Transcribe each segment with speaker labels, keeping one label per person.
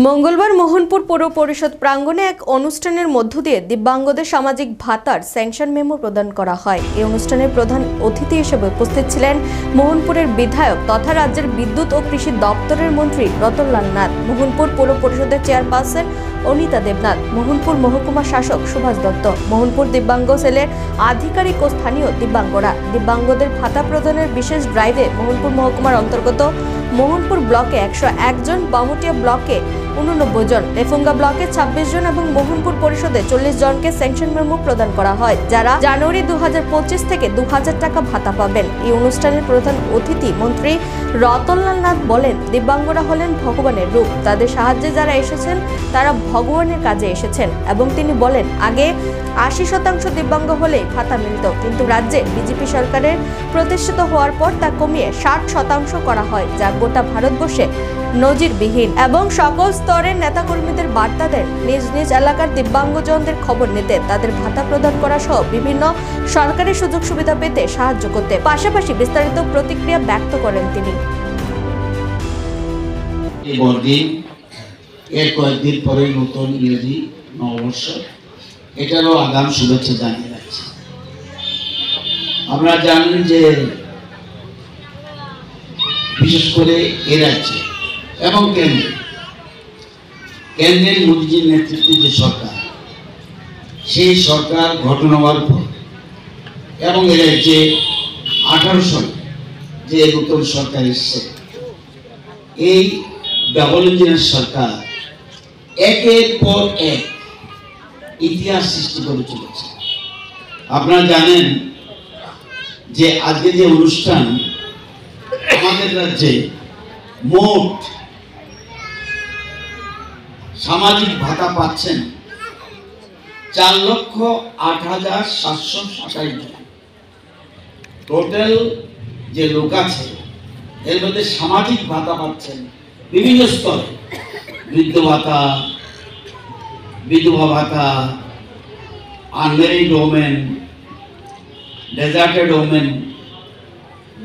Speaker 1: মঙ্গলবার মোহনপুর পৌর পরিষদ প্রাঙ্গণে এক অনুষ্ঠানের মধ্য দিয়ে দিব্যাঙ্গদের সামাজিক ভাতার স্যাংশন মেমো প্রদান করা হয়। এই অনুষ্ঠানের প্রধান অতিথি হিসেবে উপস্থিত ছিলেন মোহনপুরের বিধায়ক তথা রাজ্যের বিদ্যুৎ ও কৃষি দপ্তরের মন্ত্রী রতনলাল নাথ, মোহনপুর পৌর পরিষদের চেয়ারপারসন অনিতা দেবনাথ, মোহনপুর মহকুমা শাসক সুভাষ দত্ত, মোহনপুর দিব্যাঙ্গ সেলের আধিকারিক ও স্থানীয় দিব্যাঙ্গরা। দিব্যাঙ্গদের ভাতা প্রদানের বিশেষ ড্রাইভে মোহনপুর মহকুমার অন্তর্গত মোহনপুর ব্লকে 101 জন, বামুটিয়া ব্লকে 89 জন, লেফুঙ্গা ব্লকে 26 জন এবং মোহনপুর পরিষদে 40 জনকে স্যাংশন মেমো প্রদান করা হয়, যারা জানুয়ারি 2025 থেকে 2000 টাকা ভাতা পাবেন। এই অনুষ্ঠানের প্রধান অতিথি মন্ত্রী রতনলাল নাথ বলেন, দিব্যাঙ্গরা হলেন ভগবানের রূপ, তাদের সাহায্যে যারা এসেছেন তারা ভগবানের কাজে এসেছেন। এবং তিনি বলেন, আগে 80% দিব্যাঙ্গ হলেই ভাতা মিলত, কিন্তু রাজ্যে বিজেপি সরকারের প্রতিষ্ঠিত হওয়ার পর তা কমিয়ে 60% করা হয়, যা গোটা ভারতবর্ষে নজিরবিহীন। এবং সকল স্তরের নেতাকর্মীদের বার্তা দেন নিজ নিজ এলাকার দিব্যাঙ্গজনদের খবর নিতে, তাদের ভাতা প্রদান করা সহ বিভিন্ন সরকারি সুযোগ সুবিধা পেতে সাহায্য করতে। পাশাপাশি বিস্তারিত প্রতিক্রিয়া ব্যক্ত করেন তিনি।
Speaker 2: এর কয়েকদিন পরে নতুন ইংরেজি নববর্ষ, এটারও আগাম শুভেচ্ছা জানিয়ে যাচ্ছে। আমরা জানি যে বিশেষ করে এ রাজ্যে এবং কেন্দ্রের মোদীজির নেতৃত্বে যে সরকার, সেই সরকার গঠন হওয়ার পর এবং এ রাজ্যে 18 সালে যে নতুন সরকার এসছে, এই ডাবল ইঞ্জিনের সরকার একের পর এক ইতিহাস সৃষ্টি করে চলেছে। আপনারা জানেন যে আজকে যে অনুষ্ঠান, আমাদের রাজ্যে মোট সামাজিক ভাতা পাচ্ছেন 4,08,727 জন। টোটাল যে লোক আছে এর মধ্যে সামাজিক ভাতা পাচ্ছেন বিভিন্ন স্তরে, বৃদ্ধ ভাতা, বিধবা ভাতা, unmarried women, deserted women,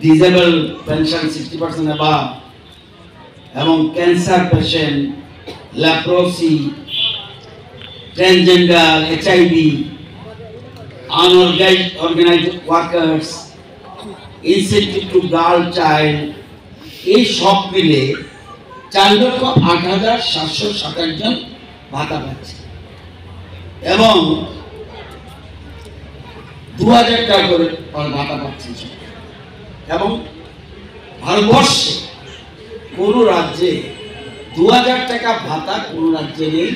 Speaker 2: disable pension 60% above, এবং cancer patient, leprosy, transgender, HIV, unorganized workers, incentive to girl child, এই সব মিলে 4,08,727 জন ভাতা পাচ্ছে এবং 2000 টাকা করে ভাতা পাচ্ছেন। এবং ভারতবর্ষে কোনো রাজ্যে 2000 টাকা ভাতা কোনো রাজ্যে নেই।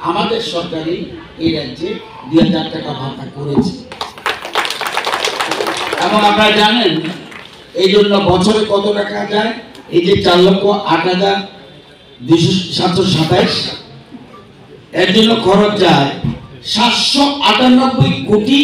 Speaker 2: আমাদের সরকারই এই রাজ্যে 2000 টাকা ভাতা করেছে। এবং আপনারা জানেন এই জন্য বছরে কত টাকা যায়? এই যে 4,08,227, এর জন্য খরচ যায় 798 কোটি